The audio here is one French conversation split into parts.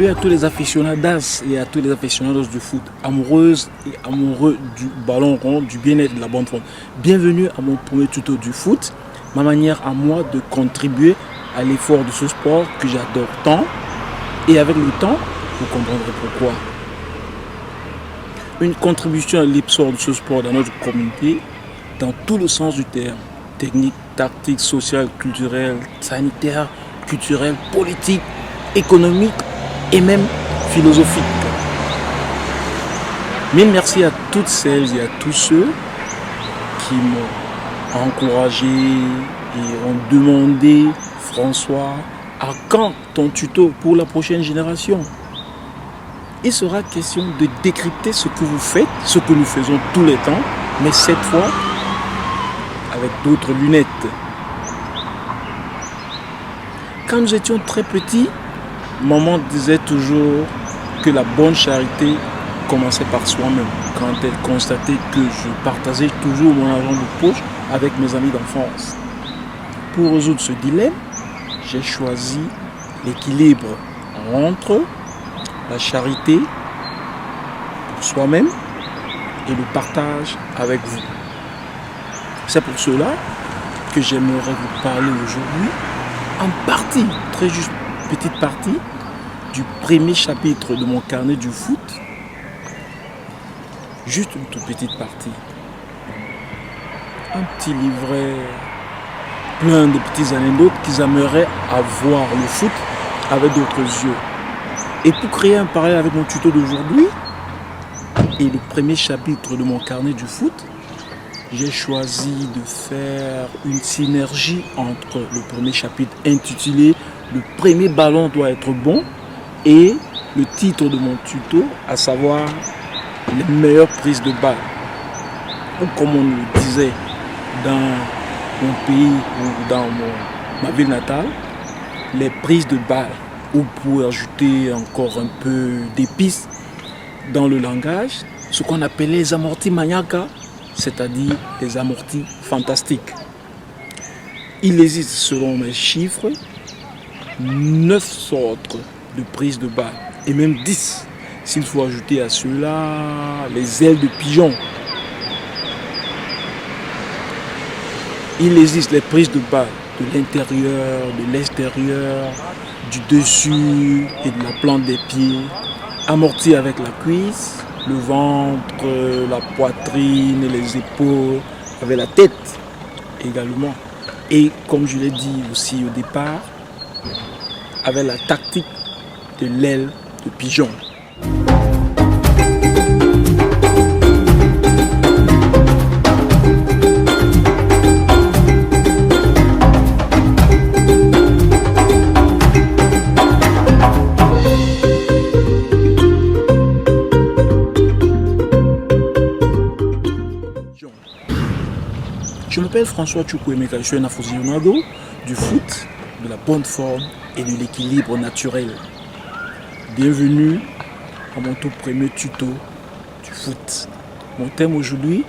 salut à tous les aficionadas et à tous les aficionados du foot, amoureuses et amoureux du ballon rond, du bien-être de la bande ronde. Bienvenue à mon premier tuto du foot, ma manière à moi de contribuer à l'effort de ce sport que j'adore tant. Et avec le temps, vous comprendrez pourquoi. Une contribution à l'essor de ce sport dans notre communauté, dans tout le sens du terme, technique, tactique, sociale, culturelle, sanitaire, culturelle, politique, économique et même philosophique. Mille merci à toutes celles et à tous ceux qui m'ont encouragé et ont demandé, François, à quand ton tuto pour la prochaine génération? Il sera question de décrypter ce que vous faites, ce que nous faisons tous les temps, mais cette fois avec d'autres lunettes. Quand nous étions très petits, maman disait toujours que la bonne charité commençait par soi-même. Quand elle constatait que je partageais toujours mon argent de poche avec mes amis d'enfance. Pour résoudre ce dilemme, j'ai choisi l'équilibre entre la charité pour soi-même et le partage avec vous. C'est pour cela que j'aimerais vous parler aujourd'hui en partie, très juste petite partie, du premier chapitre de mon carnet du foot. Juste une toute petite partie. Un petit livret plein de petites anecdotes qu'ils aimeraient avoir le foot avec d'autres yeux. Et pour créer un parallèle avec mon tuto d'aujourd'hui et le premier chapitre de mon carnet du foot, j'ai choisi de faire une synergie entre le premier chapitre intitulé « Le premier ballon doit être bon » et le titre de mon tuto, à savoir « Les meilleures prises de balle ». Ou comme on le disait dans mon pays ou dans ma ville natale, les prises de balle. Ou pour ajouter encore un peu d'épices dans le langage, ce qu'on appelle les amortis maniaques, c'est-à-dire les amortis fantastiques. Il existe, selon mes chiffres, 9 sortes de prises de balle, et même 10, s'il faut ajouter à cela les ailes de pigeon. Il existe les prises de balle de l'intérieur, de l'extérieur, du dessus et de la plante des pieds, amorti avec la cuisse, le ventre, la poitrine, les épaules, avec la tête également. Et comme je l'ai dit aussi au départ, avec la tactique de l'aile de pigeon. Je m'appelle François Chukwuemeka, je suis un aficionado du foot, de la bonne forme et de l'équilibre naturel. Bienvenue à mon tout premier tuto du foot. Mon thème aujourd'hui,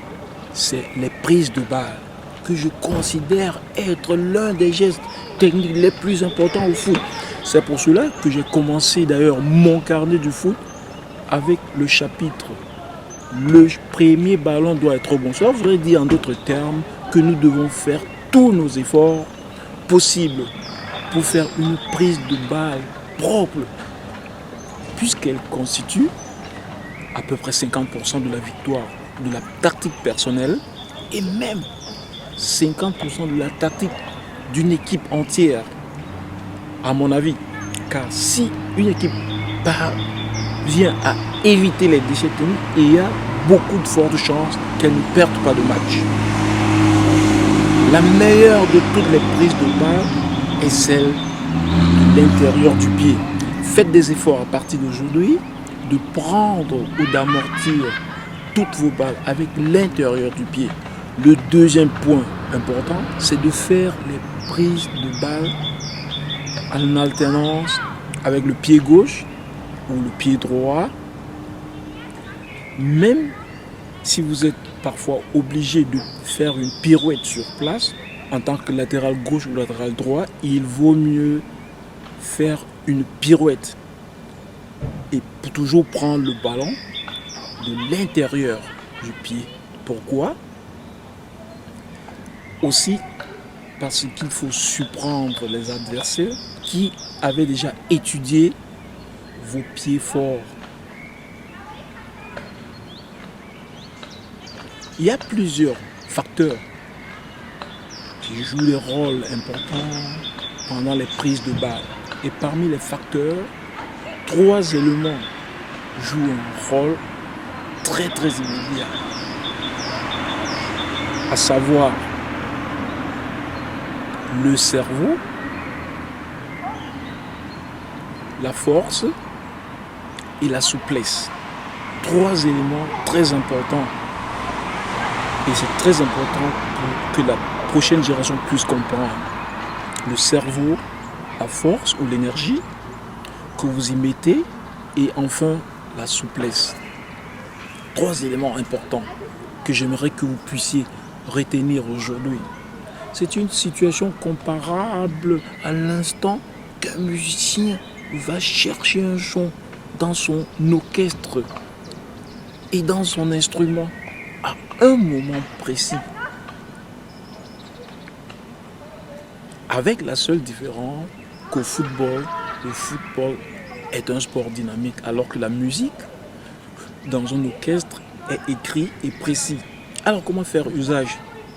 c'est les prises de balle, que je considère être l'un des gestes techniques les plus importants au foot. C'est pour cela que j'ai commencé d'ailleurs mon carnet du foot avec le chapitre « Le premier ballon doit être bon ». Ça voudrait dire en d'autres termes que nous devons faire tous nos efforts possibles pour faire une prise de balle propre, puisqu'elle constitue à peu près 50% de la victoire de la tactique personnelle et même 50% de la tactique d'une équipe entière, à mon avis. Car si une équipe parvient à éviter les déchets techniques, il y a beaucoup de fortes chances qu'elle ne perde pas de match. La meilleure de toutes les prises de balle est celle de l'intérieur du pied. Faites des efforts à partir d'aujourd'hui de prendre ou d'amortir toutes vos balles avec l'intérieur du pied. Le deuxième point important, c'est de faire les prises de balles en alternance avec le pied gauche ou le pied droit. Même si vous êtes parfois obligé de faire une pirouette sur place, en tant que latéral gauche ou latéral droit, il vaut mieux faire une pirouette et pour toujours prendre le ballon de l'intérieur du pied. Pourquoi? Aussi parce qu'il faut surprendre les adversaires qui avaient déjà étudié vos pieds forts. Il y a plusieurs facteurs qui jouent des rôles importants pendant les prises de balle. Et parmi les facteurs, 3 éléments jouent un rôle très immédiat. À savoir le cerveau, la force et la souplesse. 3 éléments très importants. Et c'est très important pour que la prochaine génération puisse comprendre. Le cerveau, la force ou l'énergie que vous y mettez et enfin la souplesse. 3 éléments importants que j'aimerais que vous puissiez retenir aujourd'hui. C'est une situation comparable à l'instant qu'un musicien va chercher un son dans son orchestre et dans son instrument à un moment précis. Avec la seule différence qu'au football, le football est un sport dynamique alors que la musique dans un orchestre est écrit et précis. Alors comment faire usage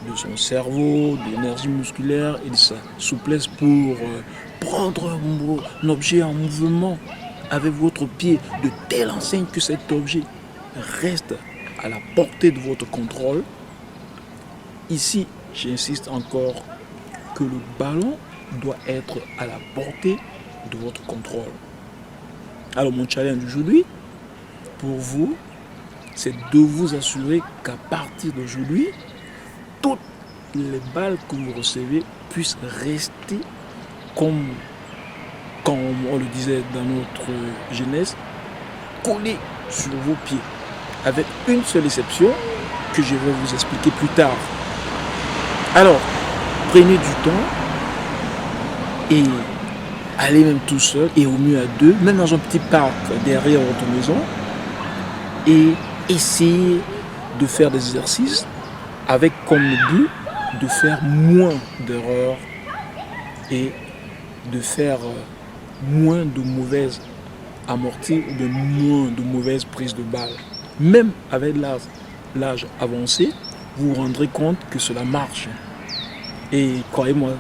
de son cerveau, de l'énergie musculaire et de sa souplesse pour prendre un objet en mouvement avec votre pied de telle enseigne que cet objet reste à la portée de votre contrôle. Ici, j'insiste encore que le ballon doit être à la portée de votre contrôle. Alors mon challenge aujourd'hui, pour vous, c'est de vous assurer qu'à partir d'aujourd'hui, toutes les balles que vous recevez puissent rester comme on le disait dans notre jeunesse, collées sur vos pieds, avec une seule exception que je vais vous expliquer plus tard. Alors, prenez du temps et allez même tout seul et au mieux à 2, même dans un petit parc derrière votre maison, et essayez de faire des exercices avec comme but de faire moins d'erreurs et de faire moins de mauvaises amorties ou de moins de mauvaises prises de balles. Même avec l'âge avancé, vous vous rendrez compte que cela marche. Et croyez-moi,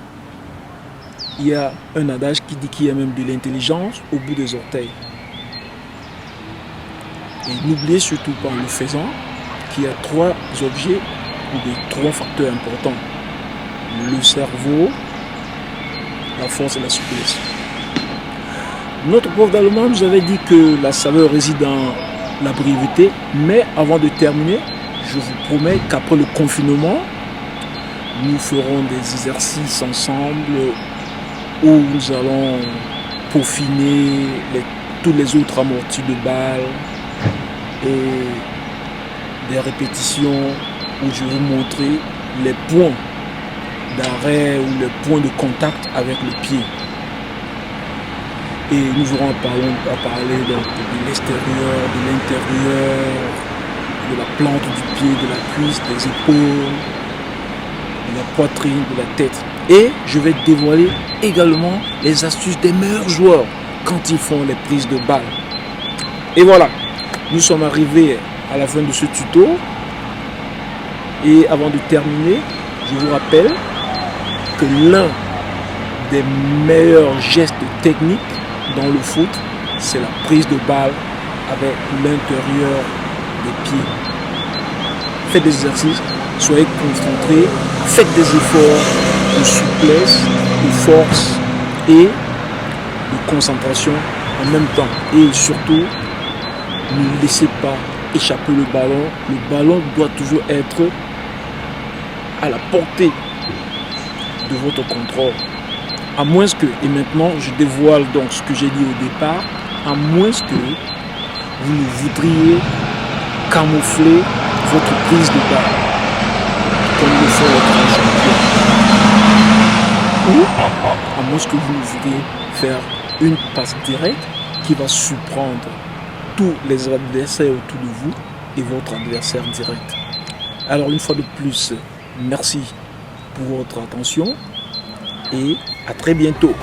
il y a un adage qui dit qu'il y a même de l'intelligence au bout des orteils. Et n'oubliez surtout pas en le faisant qu'il y a 3 objets ou des 3 facteurs importants. Le cerveau, la force et la souplesse. Notre prof d'allemand nous avait dit que la saveur réside dans la brièveté, mais avant de terminer, je vous promets qu'après le confinement, nous ferons des exercices ensemble où nous allons peaufiner tous les autres amortis de balles et des répétitions où je vais vous montrer les points d'arrêt ou les points de contact avec le pied. Et nous aurons à parler donc de l'extérieur, de l'intérieur, de la plante du pied, de la cuisse, des épaules, de la poitrine, de la tête. Et je vais dévoiler également les astuces des meilleurs joueurs quand ils font les prises de balles. Et voilà, nous sommes arrivés à la fin de ce tuto. Et avant de terminer, je vous rappelle que l'un des meilleurs gestes techniques dans le foot, c'est la prise de balle avec l'intérieur des pieds. Faites des exercices, soyez concentrés, faites des efforts de souplesse, de force et de concentration en même temps. Et surtout, ne laissez pas échapper le ballon. Le ballon doit toujours être à la portée de votre contrôle. À moins que, et maintenant je dévoile donc ce que j'ai dit au départ, à moins que vous ne voudriez camoufler votre prise de balle, comme le fait votre champion. Ou à moins que vous ne voudriez faire une passe directe qui va surprendre tous les adversaires autour de vous et votre adversaire direct. Alors une fois de plus, merci pour votre attention et à très bientôt.